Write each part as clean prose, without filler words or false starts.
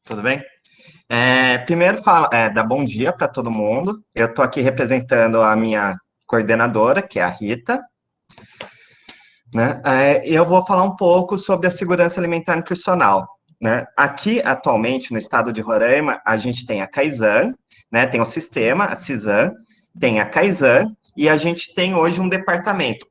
Tudo bem? Primeiro, dá bom dia para todo mundo. Eu estou aqui representando a minha coordenadora, que é a Rita, né? E eu vou falar um pouco sobre a segurança alimentar nutricional, né? Aqui, atualmente, no estado de Roraima, a gente tem a Kaizen, né? Tem o sistema, a CISAM, tem a Kaizen, e a gente tem hoje um departamento.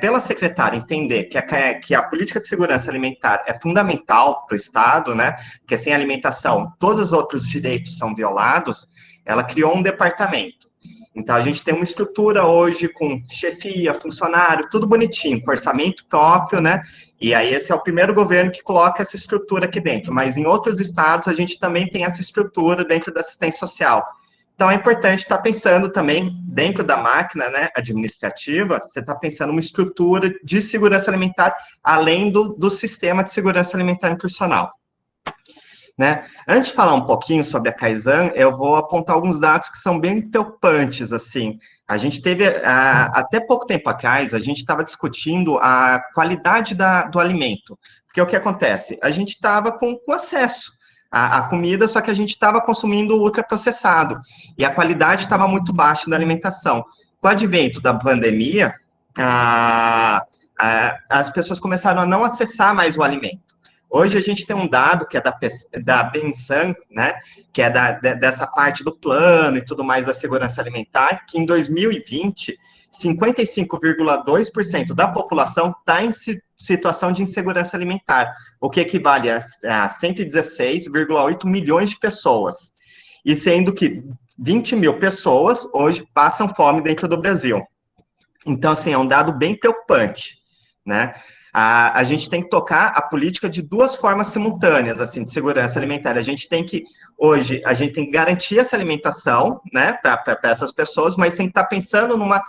Pela secretária entender que a política de segurança alimentar é fundamental para o Estado, né? Porque sem alimentação todos os outros direitos são violados, ela criou um departamento. Então, a gente tem uma estrutura hoje com chefia, funcionário, tudo bonitinho, com orçamento próprio, né? E aí, esse é o primeiro governo que coloca essa estrutura aqui dentro. Mas em outros estados, a gente também tem essa estrutura dentro da assistência social. Então, é importante estar pensando também, dentro da máquina, né, administrativa, você está pensando uma estrutura de segurança alimentar, além do sistema de segurança alimentar nutricional. Né? Antes de falar um pouquinho sobre a Kaizen, eu vou apontar alguns dados que são bem preocupantes, assim. A gente teve, até pouco tempo atrás, a gente estava discutindo a qualidade do alimento. Porque o que acontece? A gente estava com acesso à comida, só que a gente estava consumindo ultraprocessado. E a qualidade estava muito baixa da alimentação. Com o advento da pandemia, as pessoas começaram a não acessar mais o alimento. Hoje a gente tem um dado que é da Bensan, né, que é dessa parte do plano e tudo mais da segurança alimentar, que em 2020, 55,2% da população está em situação de insegurança alimentar, o que equivale a 116,8 milhões de pessoas. E sendo que 20 mil pessoas hoje passam fome dentro do Brasil. Então, assim, é um dado bem preocupante, né? A gente tem que tocar a política de duas formas simultâneas, assim, de segurança alimentar. A gente tem que, hoje, a gente tem que garantir essa alimentação, né, para essas pessoas, mas tem que estar pensando numa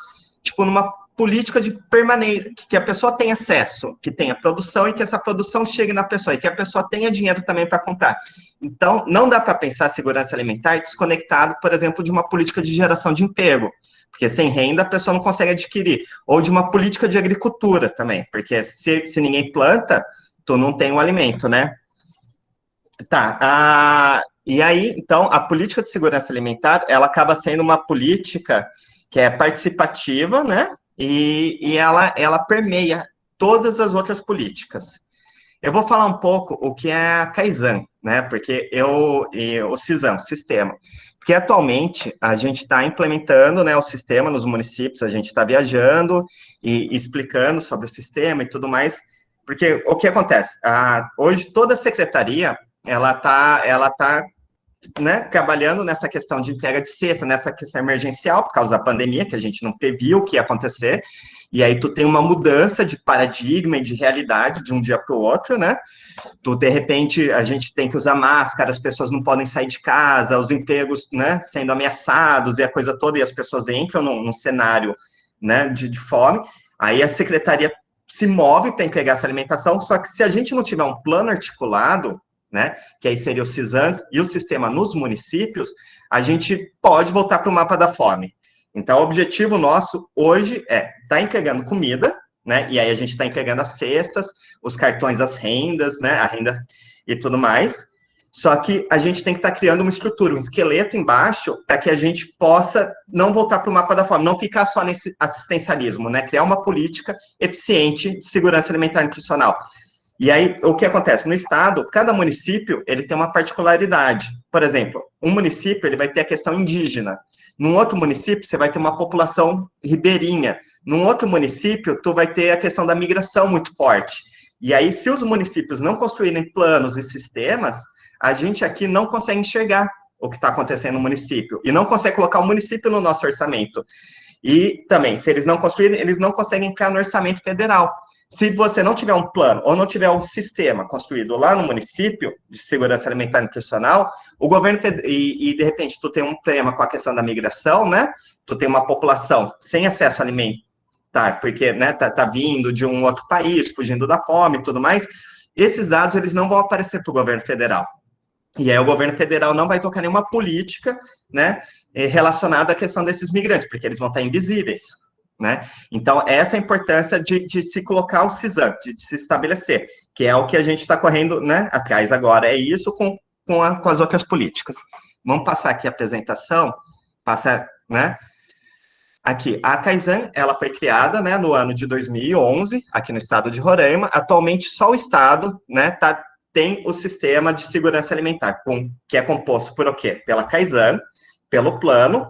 política de permanência, que a pessoa tenha acesso, que tenha produção e que essa produção chegue na pessoa, e que a pessoa tenha dinheiro também para comprar. Então, não dá para pensar segurança alimentar desconectado, por exemplo, de uma política de geração de emprego, porque sem renda a pessoa não consegue adquirir, ou de uma política de agricultura também, porque se ninguém planta, tu não tem o alimento, né? Tá, e aí, então, a política de segurança alimentar, ela acaba sendo uma política que é participativa, né? E ela permeia todas as outras políticas. Eu vou falar um pouco o que é a Kaizen, né? Porque o CISAM, sistema. Porque atualmente a gente está implementando, né, o sistema nos municípios, a gente está viajando e explicando sobre o sistema e tudo mais. Porque o que acontece? Hoje toda a secretaria ela tá, né, trabalhando nessa questão de entrega de cesta, nessa questão emergencial, por causa da pandemia, que a gente não previu o que ia acontecer, e aí tu tem uma mudança de paradigma e de realidade de um dia para o outro, né? Tu, de repente, a gente tem que usar máscara, as pessoas não podem sair de casa, os empregos, né, sendo ameaçados e a coisa toda, e as pessoas entram num cenário, né, de fome, aí a secretaria se move para entregar essa alimentação, só que se a gente não tiver um plano articulado, né, que aí seria o CISANS e o sistema nos municípios, a gente pode voltar para o mapa da fome. Então, o objetivo nosso hoje é estar entregando comida, né, e aí a gente está entregando as cestas, os cartões, as rendas, né, a renda e tudo mais, só que a gente tem que estar criando uma estrutura, um esqueleto embaixo, para que a gente possa não voltar para o mapa da fome, não ficar só nesse assistencialismo, né, criar uma política eficiente de segurança alimentar e nutricional. E aí, o que acontece? No estado, cada município, ele tem uma particularidade. Por exemplo, um município, ele vai ter a questão indígena. Num outro município, você vai ter uma população ribeirinha. Num outro município, tu vai ter a questão da migração muito forte. E aí, se os municípios não construírem planos e sistemas, a gente aqui não consegue enxergar o que está acontecendo no município. E não consegue colocar o município no nosso orçamento. E também, se eles não construírem, eles não conseguem entrar no orçamento federal. Se você não tiver um plano ou não tiver um sistema construído lá no município de segurança alimentar e nutricional, o governo, de repente, tu tem um problema com a questão da migração, né? Tu tem uma população sem acesso alimentar, porque, né, tá vindo de um outro país, fugindo da fome e tudo mais, esses dados, eles não vão aparecer para o governo federal. E aí o governo federal não vai tocar nenhuma política, né, relacionada à questão desses migrantes, porque eles vão estar invisíveis. Né? Então, essa é a importância de se colocar o CISAM, de se estabelecer, que é o que a gente está correndo, né, atrás agora, é isso com com as outras políticas. Vamos passar aqui a apresentação, né? Aqui, a Kaizen, ela foi criada, né, no ano de 2011, aqui no estado de Roraima. Atualmente, só o estado, né, tem o sistema de segurança alimentar, que é composto por o quê? Pela Kaizen, pelo plano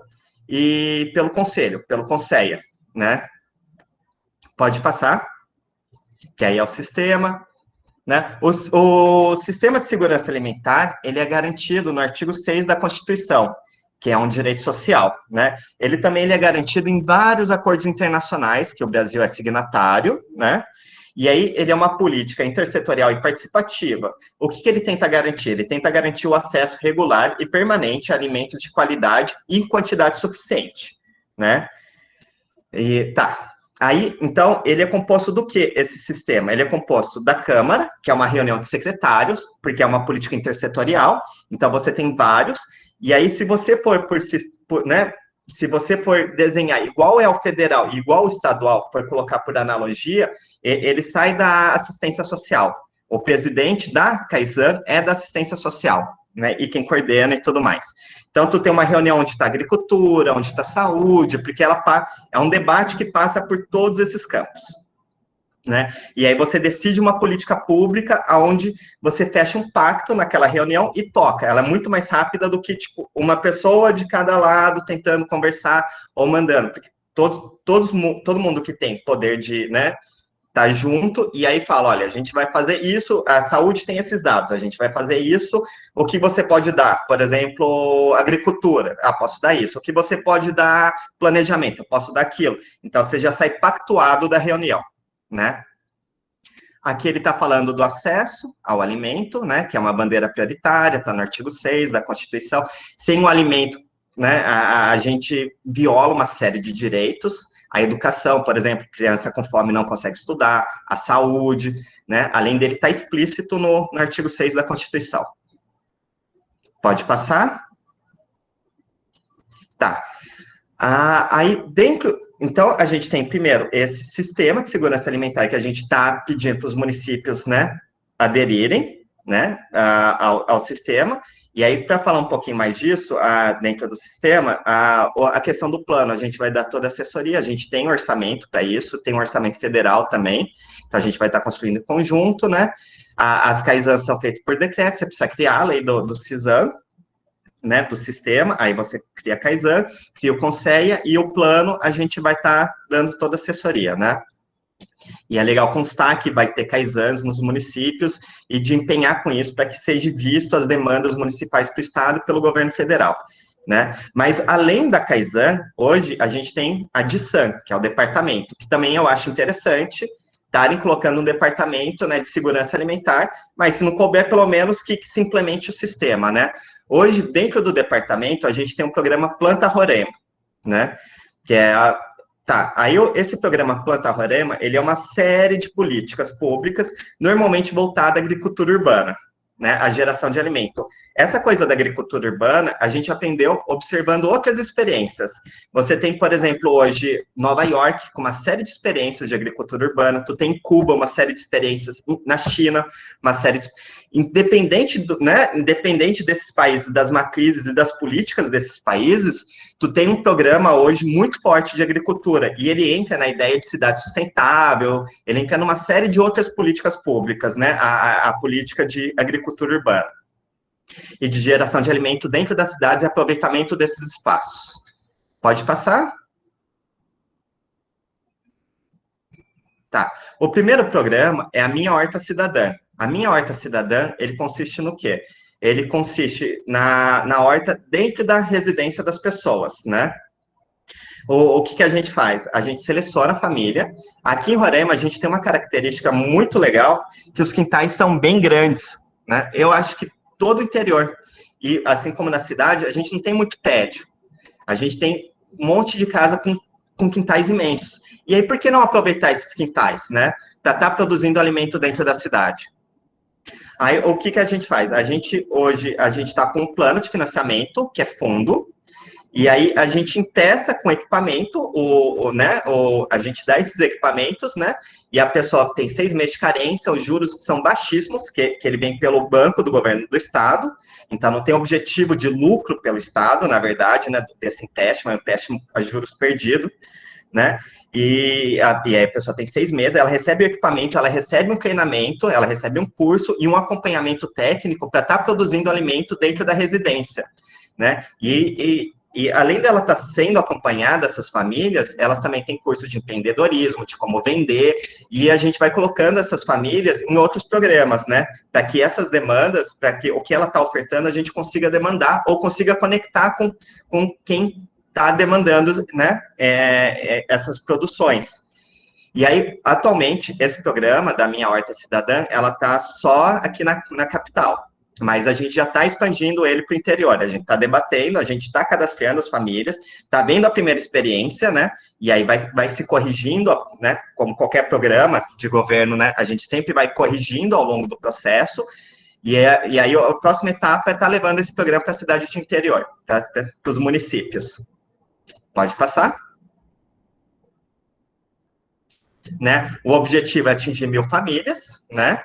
e pelo conselho, pelo Conceia, né? Pode passar, que aí é o sistema, né? O sistema de segurança alimentar, ele é garantido no artigo 6 da Constituição, que é um direito social, né? Ele também é garantido em vários acordos internacionais, que o Brasil é signatário, né? E aí ele é uma política intersetorial e participativa. O que ele tenta garantir? Ele tenta garantir o acesso regular e permanente a alimentos de qualidade e em quantidade suficiente, né? E tá. Aí, então, ele é composto do que esse sistema? Ele é composto da Câmara, que é uma reunião de secretários, porque é uma política intersetorial, então você tem vários, e aí se você né, se você for desenhar igual é o federal e igual o estadual, for colocar por analogia, ele sai da assistência social. O presidente da Kaizen é da assistência social, né, e quem coordena e tudo mais. Então, tu tem uma reunião onde está agricultura, onde está saúde, porque é um debate que passa por todos esses campos, né? E aí você decide uma política pública onde você fecha um pacto naquela reunião e toca. Ela é muito mais rápida do que, tipo, uma pessoa de cada lado tentando conversar ou mandando, porque todo mundo que tem poder de, né, tá junto, e aí fala, olha, a gente vai fazer isso, a saúde tem esses dados, a gente vai fazer isso, o que você pode dar? Por exemplo, agricultura, posso dar isso. O que você pode dar? Planejamento, eu posso dar aquilo. Então, você já sai pactuado da reunião, né? Aqui ele está falando do acesso ao alimento, né, que é uma bandeira prioritária, está no artigo 6 da Constituição. Sem o alimento, né, a gente viola uma série de direitos. A educação, por exemplo, criança com fome não consegue estudar, a saúde, né? Além dele estar explícito no artigo 6 da Constituição. Pode passar? Tá. Aí, então, a gente tem, primeiro, esse sistema de segurança alimentar que a gente está pedindo para os municípios, né, aderirem, né, ao sistema. E aí, para falar um pouquinho mais disso, dentro do sistema, a questão do plano, a gente vai dar toda a assessoria, a gente tem um orçamento para isso, tem um orçamento federal também, então a gente vai estar construindo em conjunto, né? As CAISANs são feitas por decreto, você precisa criar a lei do CISAM, né, do sistema, aí você cria a CAISAN, cria o Conceia, e o plano a gente vai estar dando toda a assessoria, né? E é legal constar que vai ter Kaizans nos municípios e de empenhar com isso para que seja visto as demandas municipais para o Estado e pelo governo federal, né? Mas, além da Kaizan, hoje a gente tem a DISAN, que é o departamento, que também eu acho interessante estarem colocando um departamento, né, de segurança alimentar, mas se não couber, pelo menos que se implemente o sistema, né? Hoje, dentro do departamento, a gente tem um programa Planta Roraima, né? Que é aí esse programa Planta Roraima, ele é uma série de políticas públicas, normalmente voltada à agricultura urbana, né, a geração de alimento. Essa coisa da agricultura urbana, a gente aprendeu observando outras experiências. Você tem, por exemplo, hoje, Nova York, com uma série de experiências de agricultura urbana, tu tem Cuba, uma série de experiências, na China, uma série de... Independente desses países, das matrizes e das políticas desses países, tu tem um programa hoje muito forte de agricultura, e ele entra na ideia de cidade sustentável, ele entra numa série de outras políticas públicas, né, a política de agricultura urbana, e de geração de alimento dentro das cidades e aproveitamento desses espaços. Pode passar? Tá. O primeiro programa é a Minha Horta Cidadã. A Minha Horta Cidadã, ele consiste no quê? Ele consiste na horta dentro da residência das pessoas, né? O que a gente faz? A gente seleciona a família. Aqui em Roraima, a gente tem uma característica muito legal, que os quintais são bem grandes, né? Eu acho que todo o interior, e assim como na cidade, a gente não tem muito prédio. A gente tem um monte de casa com quintais imensos. E aí, por que não aproveitar esses quintais, né? Para estar produzindo alimento dentro da cidade. Aí, o que a gente faz? Hoje, a gente está com um plano de financiamento, que é fundo, E aí a gente testa com equipamento, né, a gente dá esses equipamentos, né, e a pessoa tem 6 meses de carência, os juros são baixíssimos, que ele vem pelo banco do governo do estado, então não tem objetivo de lucro pelo estado, na verdade, né, desse empréstimo, é um empréstimo a juros perdido, né, e aí a pessoa tem 6 meses, ela recebe o equipamento, ela recebe um treinamento, ela recebe um curso e um acompanhamento técnico para estar produzindo alimento dentro da residência, né, e além dela estar sendo acompanhada, essas famílias, elas também têm curso de empreendedorismo, de como vender, e a gente vai colocando essas famílias em outros programas, né? Para que essas demandas, para que o que ela está ofertando, a gente consiga demandar ou consiga conectar com quem está demandando, né? Essas produções. E aí, atualmente, esse programa da Minha Horta Cidadã, ela está só aqui na capital. Mas a gente já está expandindo ele para o interior, a gente está debatendo, a gente está cadastrando as famílias, está vendo a primeira experiência, né, e aí vai se corrigindo, né, como qualquer programa de governo, né, a gente sempre vai corrigindo ao longo do processo, e aí a próxima etapa é estar levando esse programa para a cidade de interior, para os municípios. Pode passar? Né, o objetivo é atingir 1.000 famílias, né,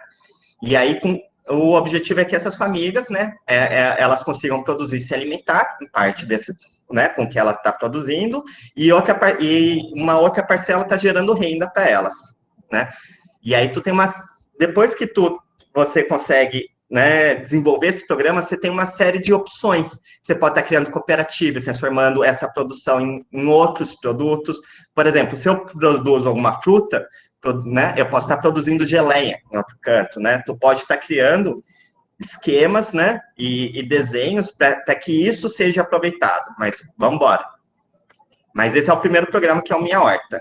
e aí o objetivo é que essas famílias, né, elas consigam produzir e se alimentar, em parte desse, né, com o que ela está produzindo, e uma outra parcela está gerando renda para elas, né. E aí depois que você consegue, né, desenvolver esse programa, você tem uma série de opções. Você pode estar criando cooperativa, transformando essa produção em outros produtos. Por exemplo, se eu produzo alguma fruta, né, eu posso estar produzindo geleia em outro canto, né? Tu pode estar criando esquemas, né, e desenhos para que isso seja aproveitado. Mas vamos embora. Mas esse é o primeiro programa, que é o Minha Horta.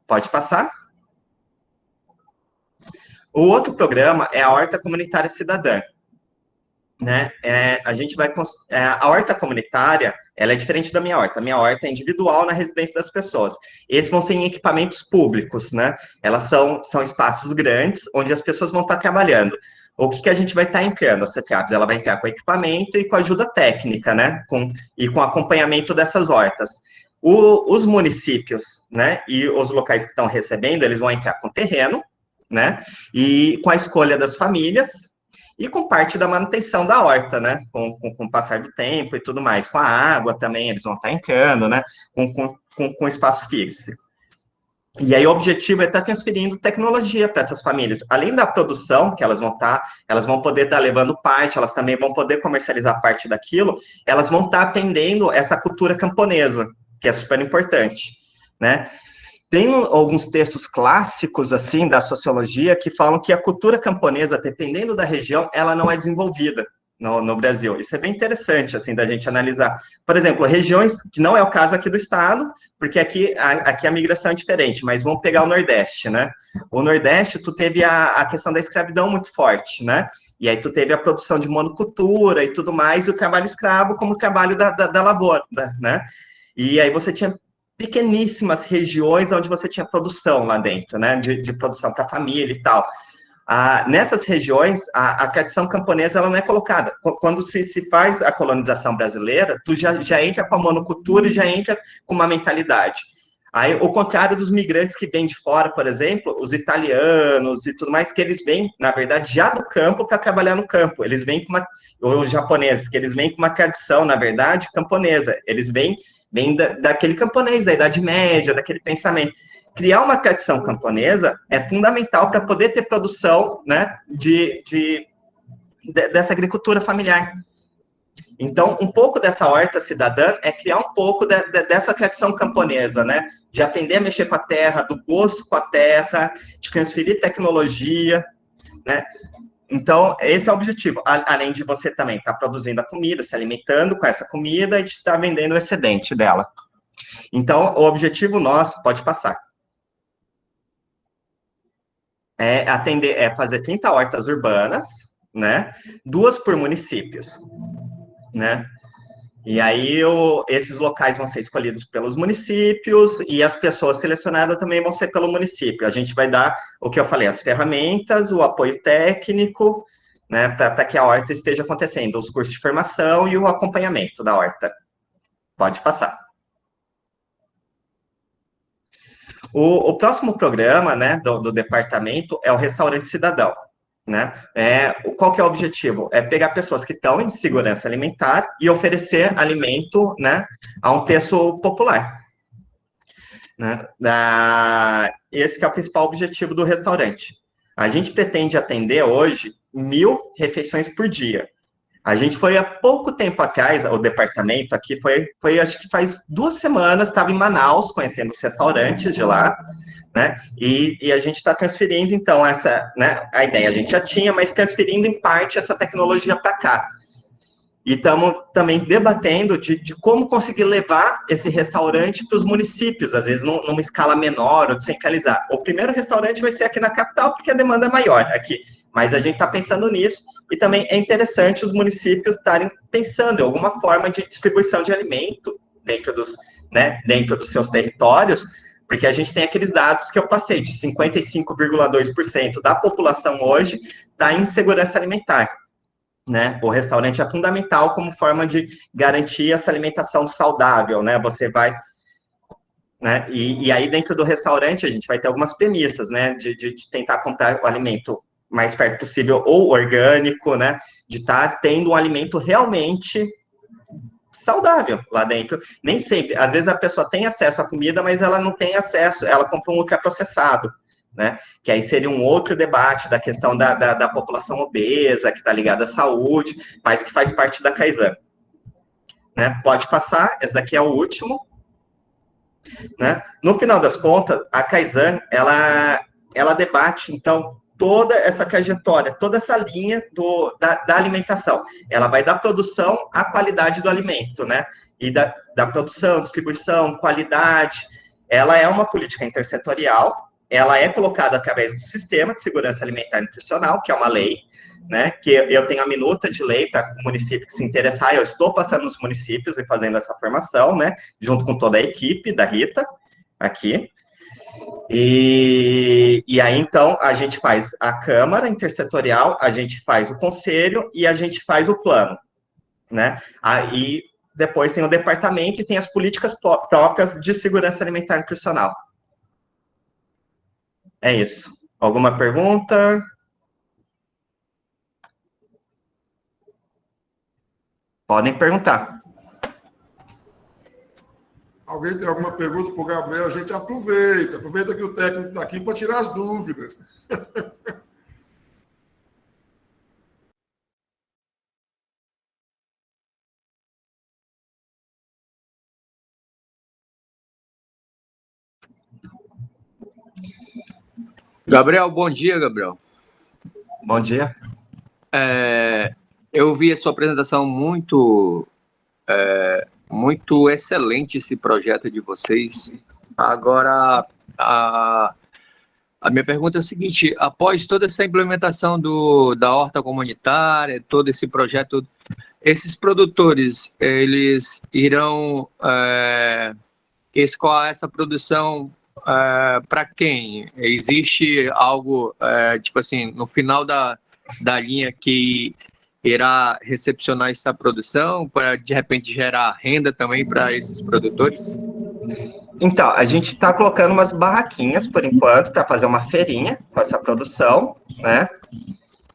Pode passar? O outro programa é a Horta Comunitária Cidadã. Né? A horta comunitária, ela é diferente da minha horta. A minha horta é individual na residência das pessoas. Esses vão ser em equipamentos públicos, né? Elas são espaços grandes onde as pessoas vão estar trabalhando. O que a gente vai estar entrando? A CETRAPS, ela vai entrar com equipamento e com ajuda técnica, né? E com acompanhamento dessas hortas. Os municípios, né? E os locais que estão recebendo, eles vão entrar com terreno, né? E com a escolha das famílias, e com parte da manutenção da horta, né? Com o passar do tempo e tudo mais. Com a água também, eles vão estar entrando, né? Com espaço fixo. E aí o objetivo é estar transferindo tecnologia para essas famílias. Além da produção, que elas vão poder estar levando parte, elas também vão poder comercializar parte daquilo, elas vão estar aprendendo essa cultura camponesa, que é super importante, né? Tem alguns textos clássicos, assim, da sociologia, que falam que a cultura camponesa, dependendo da região, ela não é desenvolvida no Brasil. Isso é bem interessante, assim, da gente analisar. Por exemplo, regiões, que não é o caso aqui do estado, porque aqui a migração é diferente, mas vamos pegar o Nordeste, né? O Nordeste, tu teve a questão da escravidão muito forte, né? E aí tu teve a produção de monocultura e tudo mais, e o trabalho escravo como trabalho da lavoura, né? E aí você tinha pequeníssimas regiões onde você tinha produção lá dentro, né, de produção para a família e tal. Nessas regiões, a tradição camponesa ela não é colocada. Quando se faz a colonização brasileira, tu já entra com a monocultura e já entra com uma mentalidade. Aí, ao contrário dos migrantes que vêm de fora, por exemplo, os italianos e tudo mais, que eles vêm, na verdade, já do campo para trabalhar no campo. Eles vêm os japoneses, que eles vêm com uma tradição, na verdade, camponesa. Eles vêm daquele camponês, da Idade Média, daquele pensamento. Criar uma tradição camponesa é fundamental para poder ter produção, né, dessa agricultura familiar. Então, um pouco dessa horta cidadã é criar um pouco dessa tradição camponesa, né, de aprender a mexer com a terra, do gosto com a terra, de transferir tecnologia, né. Então, esse é o objetivo, além de você também estar produzindo a comida, se alimentando com essa comida e de estar vendendo o excedente dela. Então, o objetivo nosso, pode passar, é fazer 30 hortas urbanas, né, 2 por municípios, né, e aí esses locais vão ser escolhidos pelos municípios e as pessoas selecionadas também vão ser pelo município. A gente vai dar, o que eu falei, as ferramentas, o apoio técnico, né, para que a horta esteja acontecendo, os cursos de formação e o acompanhamento da horta. Pode passar. O próximo programa, né, do departamento é o Restaurante Cidadão, né? Qual que é o objetivo? É pegar pessoas que estão em segurança alimentar e oferecer alimento, né, a um preço popular. Né? Esse que é o principal objetivo do restaurante. A gente pretende atender hoje 1.000 refeições por dia. A gente foi há pouco tempo atrás, o departamento aqui foi acho que faz 2 semanas, estava em Manaus, conhecendo os restaurantes de lá, né? E a gente está transferindo, então, essa, né? A ideia a gente já tinha, mas transferindo em parte essa tecnologia para cá. E estamos também debatendo de como conseguir levar esse restaurante para os municípios, às vezes numa escala menor ou descentralizar. O primeiro restaurante vai ser aqui na capital, porque a demanda é maior aqui. Mas a gente está pensando nisso, e também é interessante os municípios estarem pensando em alguma forma de distribuição de alimento dentro dos seus territórios, porque a gente tem aqueles dados que eu passei, de 55,2% da população hoje está em insegurança alimentar. Né? O restaurante é fundamental como forma de garantir essa alimentação saudável, né? Você vai, né? E aí dentro do restaurante a gente vai ter algumas premissas, né? De tentar comprar o alimento mais perto possível ou orgânico, né? De estar tendo um alimento realmente saudável lá dentro. Nem sempre, às vezes a pessoa tem acesso à comida, mas ela não tem acesso, ela compra um ultraprocessado. Né? Que aí seria um outro debate da questão da população obesa, que está ligada à saúde, mas que faz parte da Kaizen. Né? Pode passar, esse daqui é o último. Né? No final das contas, a Kaizen, ela debate, então, toda essa trajetória, toda essa linha da alimentação. Ela vai da produção à qualidade do alimento, né? E da produção, distribuição, qualidade. Ela é uma política intersetorial, ela é colocada através do Sistema de Segurança Alimentar e Nutricional, que é uma lei, né, que eu tenho a minuta de lei para o município que se interessar, eu estou passando nos municípios e fazendo essa formação, né, junto com toda a equipe da Rita, aqui. E aí, então, a gente faz a Câmara Intersetorial, a gente faz o Conselho e a gente faz o plano, né? Aí, depois tem o departamento e tem as políticas próprias de segurança alimentar e nutricional. É isso. Alguma pergunta? Podem perguntar. Alguém tem alguma pergunta para o Gabriel? A gente aproveita que o técnico está aqui para tirar as dúvidas. Gabriel, bom dia, Gabriel. Bom dia. Eu vi a sua apresentação muito excelente, esse projeto de vocês. Agora, a minha pergunta é o seguinte: após toda essa implementação da horta comunitária, todo esse projeto, esses produtores, eles irão escoar essa produção para quem? Existe algo, tipo assim, no final da linha que irá recepcionar essa produção para, de repente, gerar renda também para esses produtores? Então, a gente está colocando umas barraquinhas, por enquanto, para fazer uma feirinha com essa produção, né?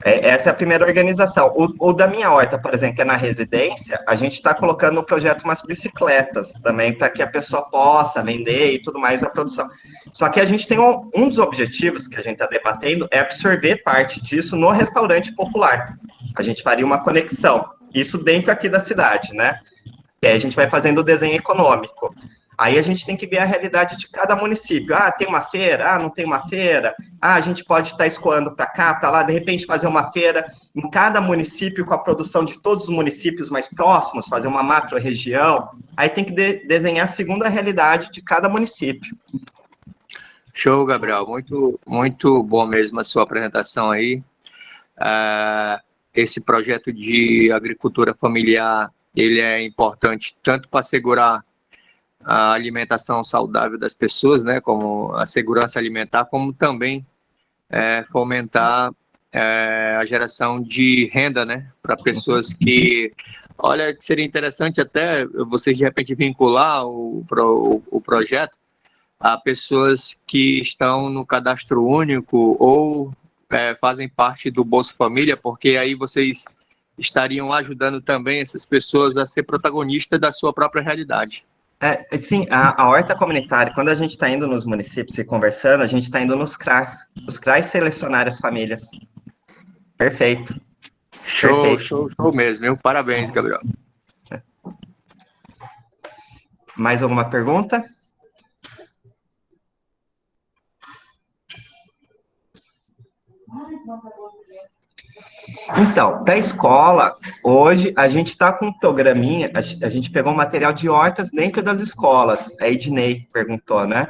Essa é a primeira organização. O da minha horta, por exemplo, que é na residência, a gente está colocando no projeto umas bicicletas também, para que a pessoa possa vender e tudo mais a produção. Só que a gente tem um dos objetivos que a gente está debatendo é absorver parte disso no restaurante popular. A gente faria uma conexão, isso dentro aqui da cidade, né? E aí a gente vai fazendo o desenho econômico. Aí a gente tem que ver a realidade de cada município. Ah, tem uma feira? Ah, não tem uma feira? Ah, a gente pode estar escoando para cá, para lá, de repente fazer uma feira em cada município com a produção de todos os municípios mais próximos, fazer uma macro-região. Aí tem que desenhar segundo a realidade de cada município. Show, Gabriel. Muito, muito bom mesmo a sua apresentação aí. Esse projeto de agricultura familiar, ele é importante tanto para assegurar a alimentação saudável das pessoas, né, como a segurança alimentar, como também fomentar a geração de renda, né, para pessoas que, olha, que seria interessante até vocês de repente vincular o projeto a pessoas que estão no cadastro único ou fazem parte do Bolsa Família, porque aí vocês estariam ajudando também essas pessoas a ser protagonistas da sua própria realidade. Sim, a horta comunitária, quando a gente está indo nos municípios e conversando, a gente está indo nos CRAs. Os CRAs selecionaram as famílias. Perfeito. Show, Perfeito. show mesmo, viu? Parabéns, Gabriel. Mais alguma pergunta? Então, da escola, hoje a gente está com um programinha, a gente pegou um material de hortas dentro das escolas, a Ednei perguntou, né?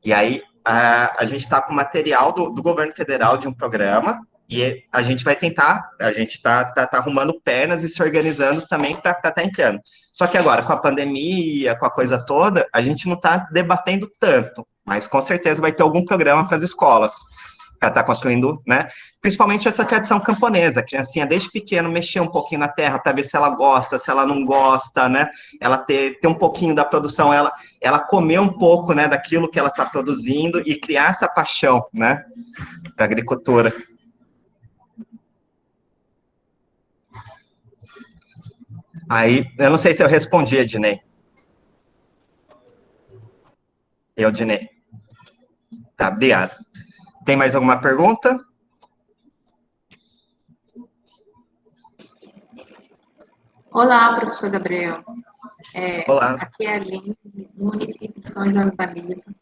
E aí a gente está com material do governo federal de um programa, e a gente vai tentar, a gente está arrumando pernas e se organizando também para estar entrando. Só que agora, com a pandemia, com a coisa toda, a gente não está debatendo tanto, mas com certeza vai ter algum programa para as escolas, para estar construindo, né? Principalmente essa tradição camponesa, a criancinha desde pequeno mexer um pouquinho na terra para ver se ela gosta, se ela não gosta, né? Ela ter um pouquinho da produção, ela comer um pouco, né, daquilo que ela está produzindo e criar essa paixão, né, para a agricultura. Aí, eu não sei se eu respondi, Ednei. Ednei. Tá, obrigado. Tem mais alguma pergunta? Olá, professor Gabriel. Olá. Aqui é a Aline, do município de São João da Baliza.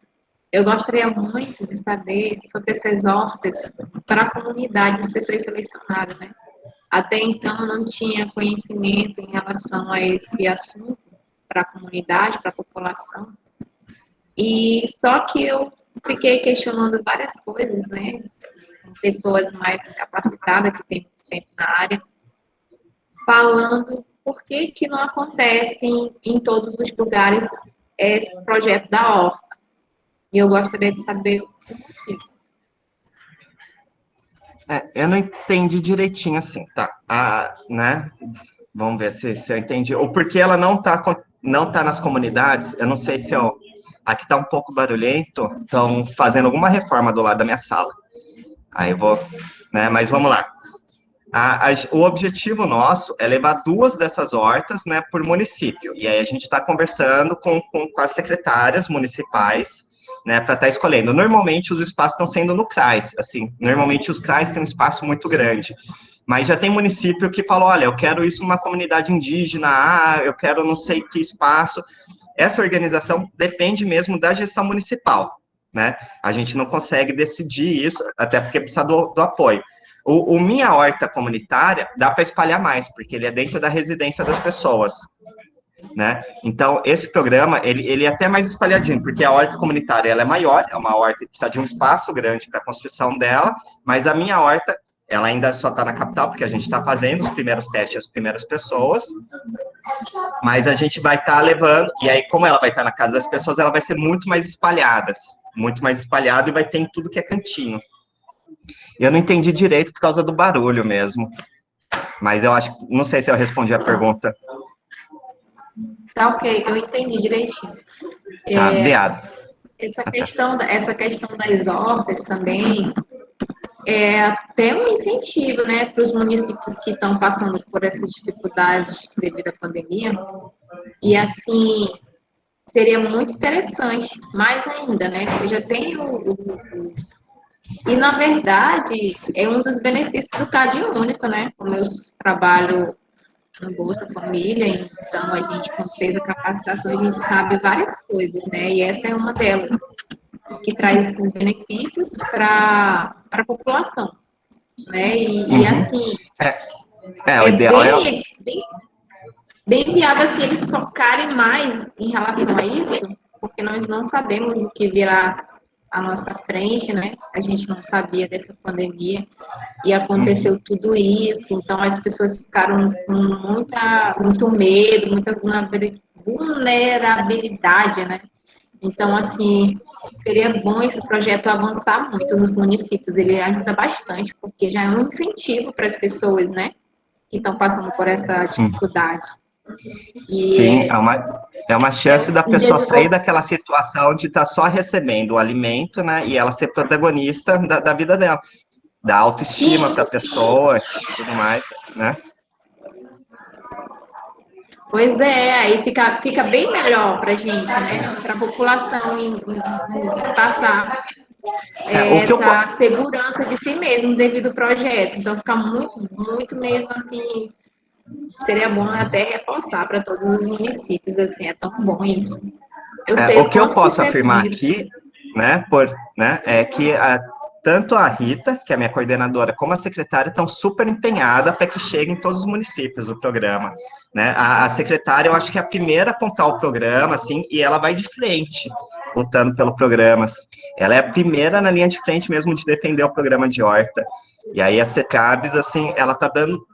Eu gostaria muito de saber sobre essas hortas para a comunidade, as pessoas selecionadas, né? Até então, eu não tinha conhecimento em relação a esse assunto para a comunidade, para a população. E só que eu fiquei questionando várias coisas, né? Com pessoas mais capacitadas, que têm muito tempo na área, falando por que não acontece em todos os lugares esse projeto da horta. E eu gostaria de saber o motivo. Eu não entendi direitinho assim, tá? Né? Vamos ver se eu entendi. Ou porque ela não tá nas comunidades, eu não sei se eu... Aqui tá um pouco barulhento, estão fazendo alguma reforma do lado da minha sala. Aí eu vou... Né? Mas vamos lá. O objetivo nosso é levar 2 dessas hortas, né, por município. E aí a gente está conversando com as secretárias municipais, né, para estar escolhendo. Normalmente os espaços estão sendo no CRAS, assim, normalmente os CRAS têm um espaço muito grande. Mas já tem município que falou, olha, eu quero isso numa comunidade indígena, eu quero não sei que espaço. Essa organização depende mesmo da gestão municipal, né? A gente não consegue decidir isso, até porque precisa do apoio. O Minha Horta Comunitária dá para espalhar mais, porque ele é dentro da residência das pessoas, né? Então, esse programa, ele é até mais espalhadinho, porque a horta comunitária, ela é maior, é uma horta que precisa de um espaço grande para a construção dela, mas a Minha Horta, ela ainda só está na capital, porque a gente está fazendo os primeiros testes, as primeiras pessoas, mas a gente vai estar levando, e aí, como ela vai estar na casa das pessoas, ela vai ser muito mais espalhada, e vai ter em tudo que é cantinho. Eu não entendi direito por causa do barulho mesmo. Mas eu acho, não sei se eu respondi a pergunta. Tá ok, eu entendi direitinho. Tá, obrigado. Essa questão das hortas também é até um incentivo, né, para os municípios que estão passando por essa dificuldade devido à pandemia. E assim, seria muito interessante, mais ainda, né, porque já tem E, na verdade, é um dos benefícios do CAD único, né? Como eu trabalho no Bolsa Família, então a gente, quando fez a capacitação, a gente sabe várias coisas, né? E essa é uma delas, que traz esses benefícios para a população, né? E assim, o ideal bem viável assim, eles focarem mais em relação a isso, porque nós não sabemos o que virá à nossa frente, né? A gente não sabia dessa pandemia e aconteceu tudo isso, então as pessoas ficaram com muito medo, muita vulnerabilidade, né? Então, assim, seria bom esse projeto avançar muito nos municípios. Ele ajuda bastante, porque já é um incentivo para as pessoas, né, que estão passando por essa dificuldade. E Sim, é uma chance da pessoa sair daquela situação de estar só recebendo o alimento, né, e ela ser protagonista da vida dela, dar autoestima para a pessoa e tudo mais, né? Pois é, aí fica bem melhor para a gente, né, para a população em passar essa segurança de si mesmo devido ao projeto. Então, fica muito, muito mesmo assim. Seria bom até reforçar para todos os municípios, assim, é tão bom isso. Eu sei O que eu posso afirmar isso. aqui, né, é que tanto a Rita, que é a minha coordenadora, como a secretária estão super empenhadas para que chegue em todos os municípios o programa, né? A secretária, eu acho que é a primeira a comprar o programa, assim, e ela vai de frente, lutando pelo programa. Ela é a primeira na linha de frente mesmo de defender o programa de horta. E aí a Secabs, assim, ela está dando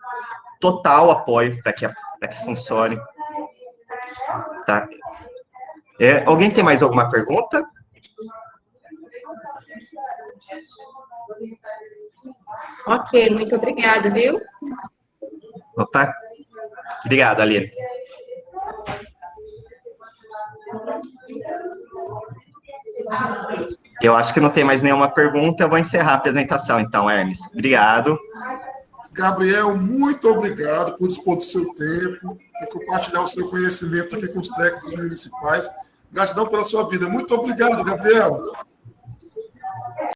total apoio para que funcione. Tá? Alguém tem mais alguma pergunta? Ok, muito obrigada, viu? Opa, obrigado, Aline. Eu acho que não tem mais nenhuma pergunta, eu vou encerrar a apresentação, então, Hermes. Obrigado. Gabriel, muito obrigado por dispor do seu tempo e compartilhar o seu conhecimento aqui com os técnicos municipais. Gratidão pela sua vida. Muito obrigado, Gabriel.